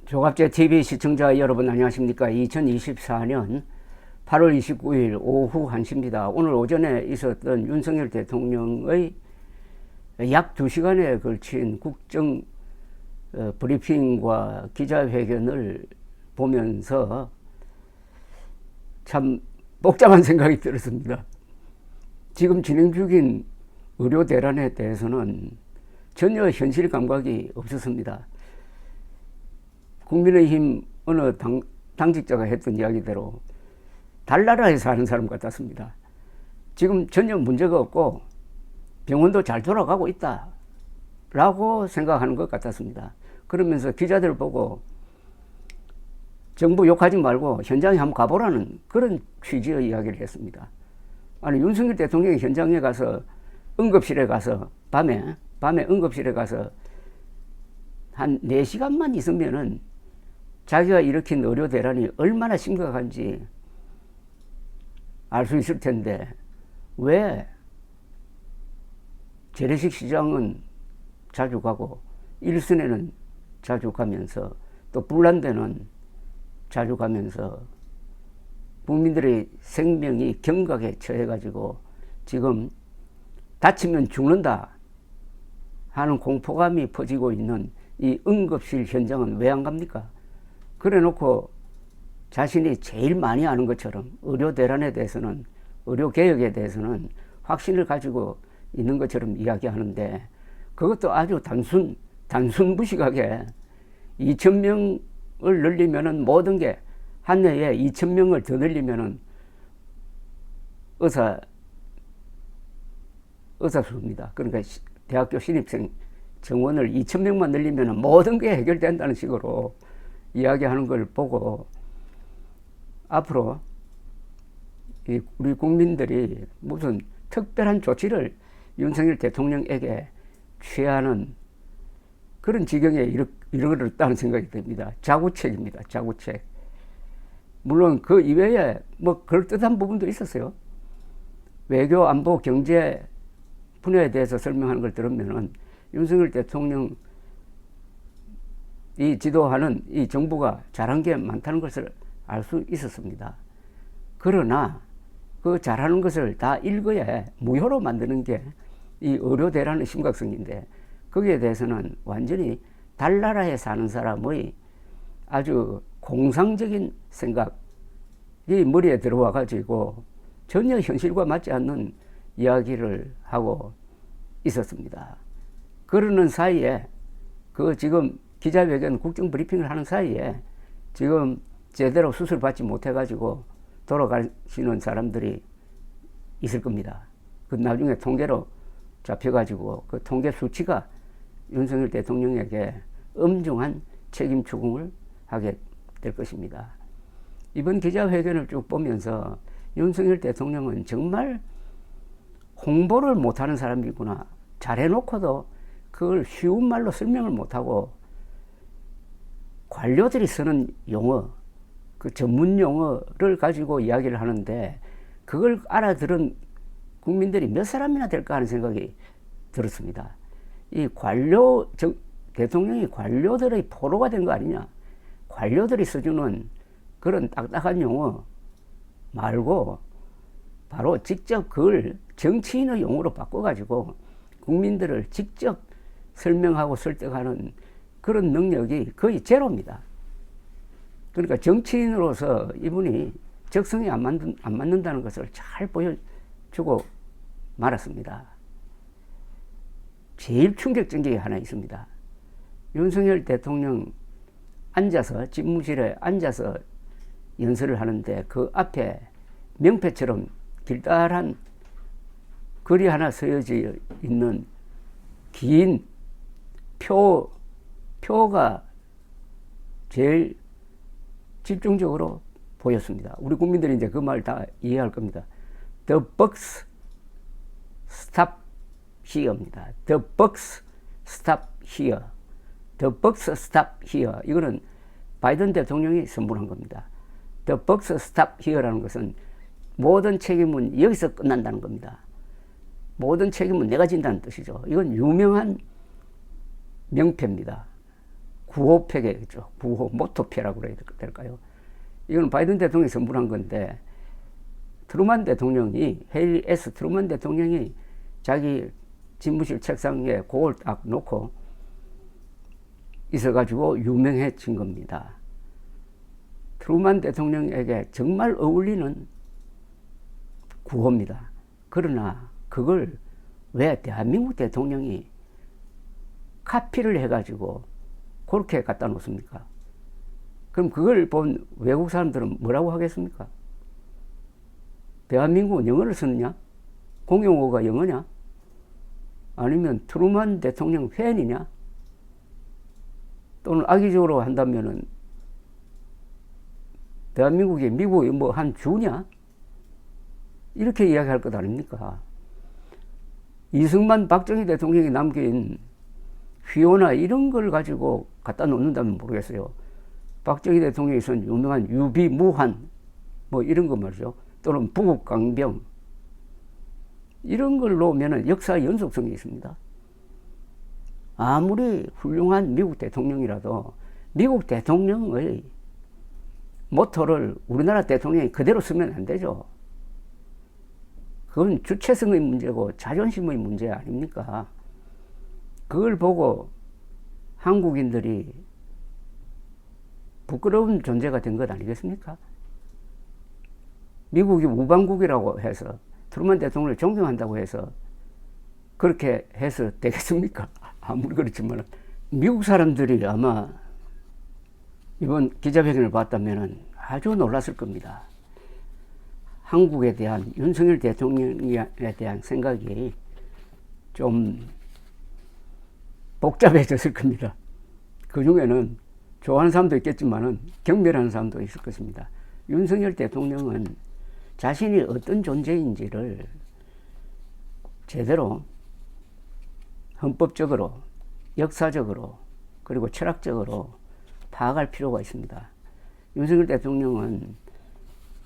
조갑제 TV 시청자 여러분 안녕하십니까. 2024년 8월 29일 오후 1시입니다. 오늘 오전에 있었던 윤석열 대통령의 약 2시간에 걸친 국정 브리핑과 기자회견을 보면서 참 복잡한 생각이 들었습니다. 지금 진행 중인 의료 대란에 대해서는 전혀 현실 감각이 없었습니다. 국민의힘 어느 당직자가 했던 이야기대로 달나라에 사는 사람 같았습니다. 지금 전혀 문제가 없고 병원도 잘 돌아가고 있다 라고 생각하는 것 같았습니다. 그러면서 기자들 보고 정부 욕하지 말고 현장에 한번 가보라는 그런 취지의 이야기를 했습니다. 아니, 윤석열 대통령이 현장에 가서 응급실에 가서 밤에 응급실에 가서 한 4시간만 있으면은 자기가 일으킨 의료 대란이 얼마나 심각한지 알 수 있을 텐데 왜 재래식 시장은 자주 가고 일선에는 자주 가면서 또 불난데는 자주 가면서 국민들의 생명이 경각에 처해가지고 지금 다치면 죽는다 하는 공포감이 퍼지고 있는 이 응급실 현장은 왜 안 갑니까? 그래 놓고 자신이 제일 많이 아는 것처럼 의료 대란에 대해서는, 의료 개혁에 대해서는 확신을 가지고 있는 것처럼 이야기하는데 그것도 아주 단순무식하게 2,000명을 늘리면은 모든 게 한 해에 2,000명을 더 늘리면은 의사수입니다. 그러니까 대학교 신입생 정원을 2,000명만 늘리면은 모든 게 해결된다는 식으로 이야기하는 걸 보고 앞으로 우리 국민들이 무슨 특별한 조치를 윤석열 대통령에게 취하는 그런 지경에 이르렀다는 생각이 듭니다. 자구책입니다. 자구책. 물론 그 이외에 뭐 그럴듯한 부분도 있었어요. 외교, 안보, 경제 분야에 대해서 설명하는 걸 들으면은 윤석열 대통령 이 지도하는 이 정부가 잘한 게 많다는 것을 알 수 있었습니다. 그러나 그 잘하는 것을 다 일거에 무효로 만드는 게 이 의료 대란의 심각성인데 거기에 대해서는 완전히 달나라에 사는 사람의 아주 공상적인 생각이 머리에 들어와 가지고 전혀 현실과 맞지 않는 이야기를 하고 있었습니다. 그러는 사이에 그 지금 기자회견 국정 브리핑을 하는 사이에 지금 제대로 수술 받지 못해 가지고 돌아가시는 사람들이 있을 겁니다. 그 나중에 통계로 잡혀 가지고 그 통계 수치가 윤석열 대통령에게 엄중한 책임 추궁을 하게 될 것입니다. 이번 기자회견을 쭉 보면서 윤석열 대통령은 정말 홍보를 못하는 사람이구나. 잘해놓고도 그걸 쉬운 말로 설명을 못하고 관료들이 쓰는 용어, 그 전문 용어를 가지고 이야기를 하는데 그걸 알아들은 국민들이 몇 사람이나 될까 하는 생각이 들었습니다. 이 대통령이 관료들의 포로가 된 거 아니냐. 관료들이 써주는 그런 딱딱한 용어 말고 바로 직접 그걸 정치인의 용어로 바꿔가지고 국민들을 직접 설명하고 설득하는 그런 능력이 거의 제로입니다. 그러니까 정치인으로서 이분이 적성에 안 맞는다는 것을 잘 보여주고 말았습니다. 제일 충격적인 게 하나 있습니다. 윤석열 대통령 집무실에 앉아서 연설을 하는데 그 앞에 명패처럼 길다란 글이 하나 쓰여져 있는 긴 표가 제일 집중적으로 보였습니다. 우리 국민들이 이제 그 말 다 이해할 겁니다. The buck stop here입니다. The buck stop here. The buck stop here. 이거는 바이든 대통령이 선물한 겁니다. The buck stop here라는 것은 모든 책임은 여기서 끝난다는 겁니다. 모든 책임은 내가 진다는 뜻이죠. 이건 유명한 명패입니다. 구호표겠죠. 구호 모토표라고 그래야 될까요? 이건 바이든 대통령이 선물한 건데 트루만 대통령이 헤일리 S. 트루만 대통령이 자기 집무실 책상에 그걸 딱 놓고 있어가지고 유명해진 겁니다. 트루만 대통령에게 정말 어울리는 구호입니다. 그러나 그걸 왜 대한민국 대통령이 카피를 해가지고 그렇게 갖다 놓습니까? 그럼 그걸 본 외국 사람들은 뭐라고 하겠습니까? 대한민국은 영어를 쓰느냐? 공용어가 영어냐? 아니면 트루만 대통령 팬이냐? 또는 악의적으로 한다면은 대한민국이 미국의 뭐 한 주냐? 이렇게 이야기할 것 아닙니까? 이승만, 박정희 대통령이 남긴 휘호나 이런 걸 가지고 갖다 놓는다면 모르겠어요. 박정희 대통령이 쓴 유명한 유비무한 뭐 이런 거 말이죠. 또는 부국강병 이런 걸 놓으면 역사의 연속성이 있습니다. 아무리 훌륭한 미국 대통령이라도 미국 대통령의 모토를 우리나라 대통령이 그대로 쓰면 안 되죠. 그건 주체성의 문제고 자존심의 문제 아닙니까? 그걸 보고 한국인들이 부끄러운 존재가 된 것 아니겠습니까? 미국이 우방국이라고 해서 트루만 대통령을 존경한다고 해서 그렇게 해서 되겠습니까? 아무리 그렇지만 미국 사람들이 아마 이번 기자회견을 봤다면 아주 놀랐을 겁니다. 한국에 대한 윤석열 대통령에 대한 생각이 좀 복잡해졌을 겁니다. 그 중에는 좋아하는 사람도 있겠지만 경멸하는 사람도 있을 것입니다. 윤석열 대통령은 자신이 어떤 존재인지를 제대로 헌법적으로, 역사적으로, 그리고 철학적으로 파악할 필요가 있습니다. 윤석열 대통령은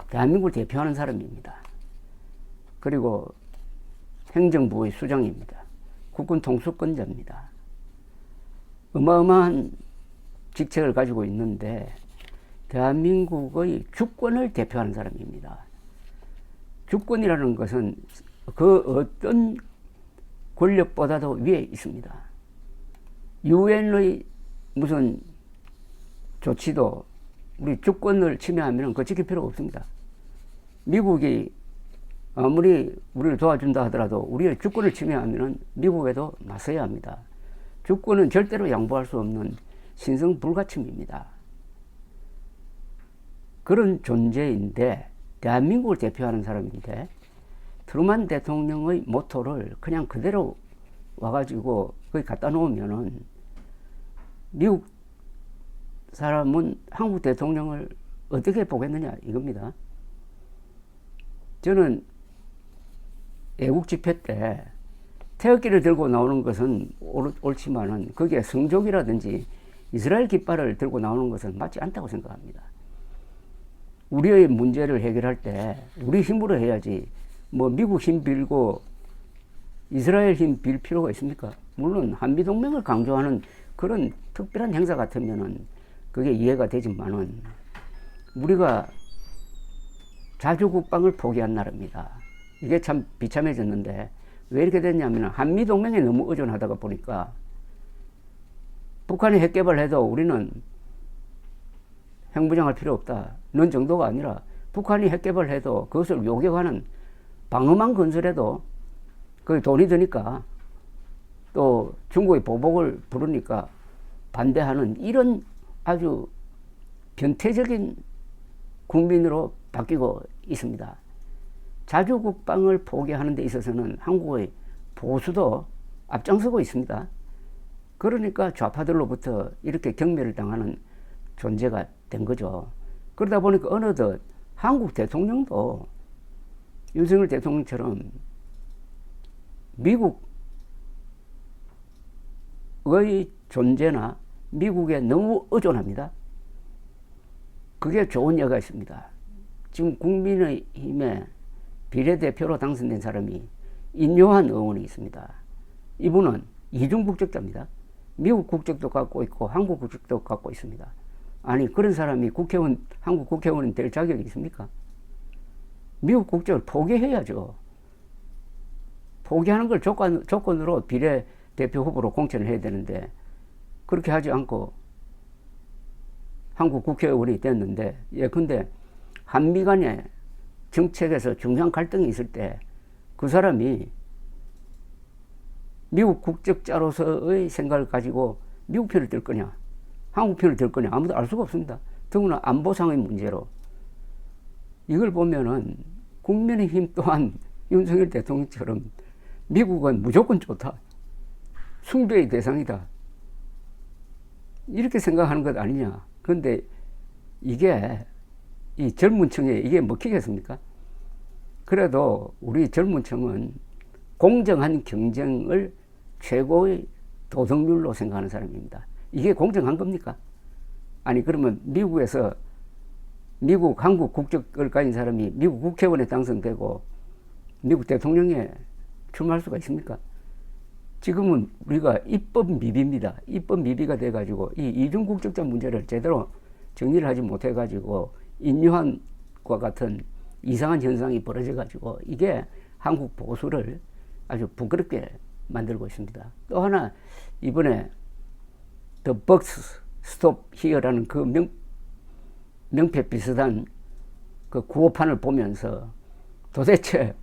대한민국을 대표하는 사람입니다. 그리고 행정부의 수장입니다. 국군 통수권자입니다. 어마어마한 직책을 가지고 있는데 대한민국의 주권을 대표하는 사람입니다. 주권이라는 것은 그 어떤 권력보다도 위에 있습니다. 유엔의 무슨 조치도 우리 주권을 침해하면 그거 지킬 필요가 없습니다. 미국이 아무리 우리를 도와준다 하더라도 우리의 주권을 침해하면 미국에도 맞서야 합니다. 주권은 절대로 양보할 수 없는 신성불가침입니다. 그런 존재인데 대한민국을 대표하는 사람인데 트루만 대통령의 모토를 그냥 그대로 와가지고 거기 갖다 놓으면은 미국 사람은 한국 대통령을 어떻게 보겠느냐 이겁니다. 저는 애국 집회 때 태극기를 들고 나오는 것은 옳지만은 거기에 성족이라든지 이스라엘 깃발을 들고 나오는 것은 맞지 않다고 생각합니다. 우리의 문제를 해결할 때 우리 힘으로 해야지 뭐 미국 힘 빌고 이스라엘 힘 빌 필요가 있습니까? 물론 한미동맹을 강조하는 그런 특별한 행사 같으면은 그게 이해가 되지만은 우리가 자주국방을 포기한 나라입니다. 이게 참 비참해졌는데 왜 이렇게 됐냐면 한미동맹에 너무 의존하다가 보니까 북한이 핵개발해도 우리는 핵무장할 필요 없다. 는 정도가 아니라 북한이 핵개발해도 그것을 요격하는 방어망 건설에도 그게 돈이 드니까 또 중국의 보복을 부르니까 반대하는 이런 아주 변태적인 국민으로 바뀌고 있습니다. 자주국방을 포기하는 데 있어서는 한국의 보수도 앞장서고 있습니다. 그러니까 좌파들로부터 이렇게 경멸을 당하는 존재가 된 거죠. 그러다 보니까 어느덧 한국 대통령도 윤석열 대통령처럼 미국의 존재나 미국에 너무 의존합니다. 그게 좋은 예가 있습니다. 지금 국민의힘의 비례대표로 당선된 사람이 인요한 의원이 있습니다. 이분은 이중국적자입니다. 미국 국적도 갖고 있고 한국 국적도 갖고 있습니다. 아니 그런 사람이 한국 국회의원이 될 자격이 있습니까? 미국 국적을 포기해야죠. 포기하는 걸 조건으로 비례대표 후보로 공천을 해야 되는데 그렇게 하지 않고 한국 국회의원이 됐는데 근데 한미 간의 정책에서 중요한 갈등이 있을 때 그 사람이 미국 국적자로서의 생각을 가지고 미국 편을 들 거냐 한국 편을 들 거냐 아무도 알 수가 없습니다. 더구나 안보상의 문제로 이걸 보면은 국민의힘 또한 윤석열 대통령처럼 미국은 무조건 좋다. 숭배의 대상이다. 이렇게 생각하는 것 아니냐. 그런데 이게 이 젊은 층에 이게 먹히겠습니까? 그래도 우리 젊은 층은 공정한 경쟁을 최고의 도덕률로 생각하는 사람입니다. 이게 공정한 겁니까? 아니 그러면 한국 국적을 가진 사람이 미국 국회의원에 당선되고 미국 대통령에 출마할 수가 있습니까? 지금은 우리가 입법 미비입니다. 입법 미비가 돼가지고 이 이중 국적자 문제를 제대로 정리를 하지 못해가지고 인류한과 같은 이상한 현상이 벌어져가지고 이게 한국 보수를 아주 부끄럽게 만들고 있습니다. 또 하나 이번에 The Buck Stop Here라는 그 명패 비슷한 그 구호판을 보면서 도대체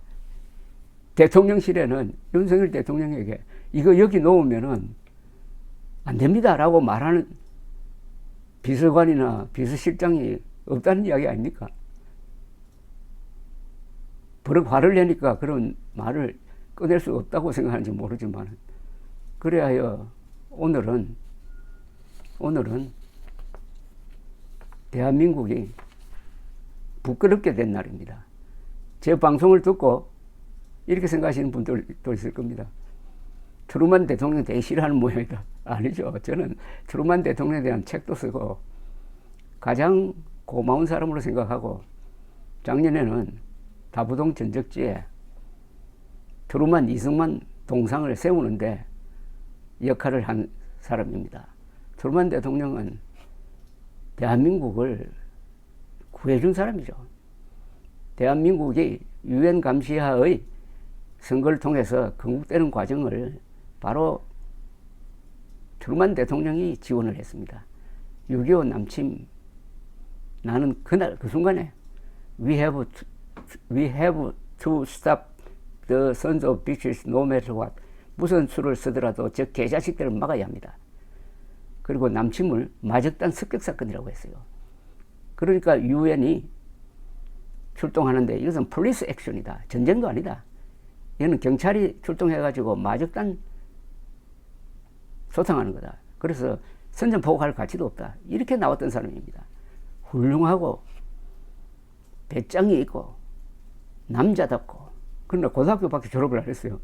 대통령실에는 윤석열 대통령에게 이거 여기 놓으면은 안 됩니다라고 말하는 비서관이나 비서실장이 없다는 이야기 아닙니까? 버럭 화를 내니까 그런 말을 꺼낼 수 없다고 생각하는지 모르지만 그래야 오늘은 대한민국이 부끄럽게 된 날입니다. 제 방송을 듣고 이렇게 생각하시는 분들도 있을 겁니다. 트루만 대통령 되게 싫어하는 모양이다. 아니죠. 저는 트루만 대통령에 대한 책도 쓰고 가장 고마운 사람으로 생각하고 작년에는 다부동 전적지에 트루만 이승만 동상을 세우는데 역할을 한 사람입니다. 트루만 대통령은 대한민국을 구해준 사람이죠. 대한민국이 유엔 감시하의 선거를 통해서 건국되는 과정을 바로 트루만 대통령이 지원을 했습니다. 6.25 남침 나는 그날 그 순간에 we have to stop the sons of bitches no matter what 무슨 수를 쓰더라도 저 개자식들을 막아야 합니다. 그리고 남침을 마적단 습격사건이라고 했어요. 그러니까 유엔이 출동하는데 이것은 폴리스 액션이다. 전쟁도 아니다. 얘는 경찰이 출동해가지고 마적단 소탕하는 거다. 그래서 선전포고할 가치도 없다. 이렇게 나왔던 사람입니다. 훌륭하고 배짱이 있고 남자답고 그러나 고등학교밖에 졸업을 안 했어요.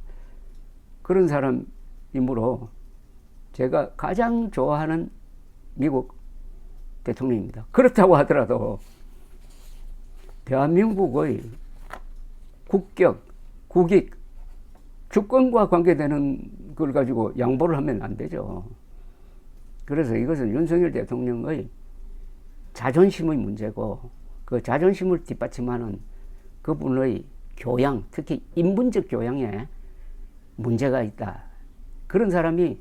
그런 사람이므로 제가 가장 좋아하는 미국 대통령입니다. 그렇다고 하더라도 대한민국의 국익, 주권과 관계되는 걸 가지고 양보를 하면 안 되죠. 그래서 이것은 윤석열 대통령의 자존심의 문제고 그 자존심을 뒷받침하는 그분의 교양, 특히 인문적 교양에 문제가 있다. 그런 사람이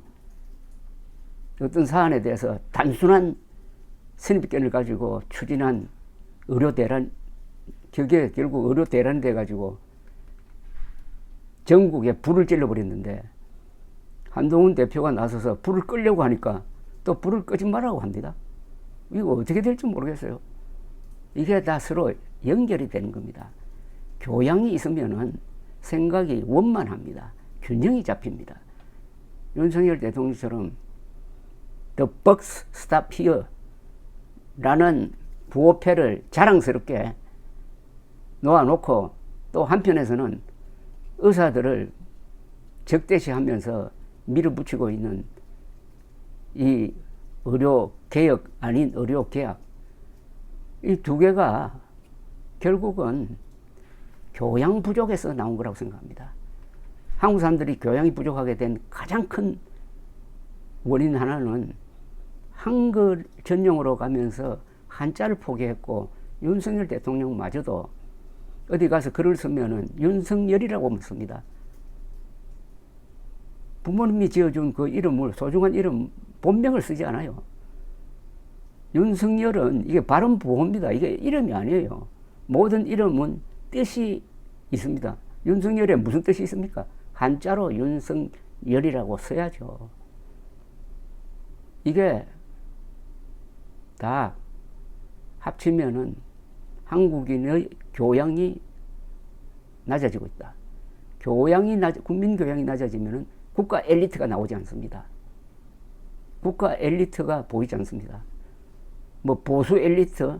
어떤 사안에 대해서 단순한 선입견을 가지고 추진한 의료대란, 그게 결국 의료대란이 돼가지고 전국에 불을 질러버렸는데 한동훈 대표가 나서서 불을 끄려고 하니까 또 불을 끄지 말라고 합니다. 이거 어떻게 될지 모르겠어요. 이게 다 서로 연결이 되는 겁니다. 교양이 있으면은 생각이 원만합니다. 균형이 잡힙니다. 윤석열 대통령처럼 The Buck Stop Here 라는 구호패를 자랑스럽게 놓아놓고 또 한편에서는 의사들을 적대시하면서 밀어붙이고 있는 이 의료개혁 아닌 의료개혁, 이 두 개가 결국은 교양 부족에서 나온 거라고 생각합니다. 한국 사람들이 교양이 부족하게 된 가장 큰 원인 하나는 한글 전용으로 가면서 한자를 포기했고, 윤석열 대통령마저도 어디 가서 글을 쓰면은 윤석열이라고 씁니다. 부모님이 지어준 그 이름을, 소중한 이름, 본명을 쓰지 않아요. 윤석열은 이게 발음 보호입니다. 이게 이름이 아니에요. 모든 이름은 뜻이 있습니다. 윤석열에 무슨 뜻이 있습니까? 한자로 윤석열이라고 써야죠. 이게 다 합치면은 한국인의 교양이 낮아지고 있다. 국민 교양이 낮아지면은 국가 엘리트가 나오지 않습니다. 국가 엘리트가 보이지 않습니다. 뭐 보수 엘리트,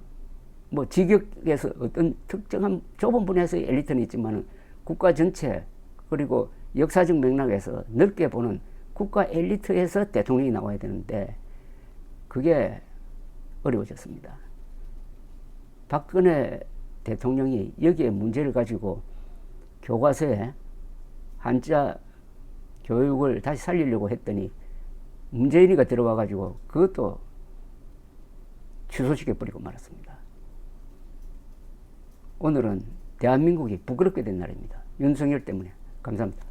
뭐 직역에서 어떤 특정한 좁은 분야에서의 엘리트는 있지만은 국가 전체, 그리고 역사적 맥락에서 넓게 보는 국가 엘리트에서 대통령이 나와야 되는데 그게 어려워졌습니다. 박근혜 대통령이 여기에 문제를 가지고 교과서에 한자 교육을 다시 살리려고 했더니 문재인이가 들어와 가지고 그것도 취소시켜버리고 말았습니다. 오늘은 대한민국이 부끄럽게 된 날입니다. 윤석열 때문에. 감사합니다.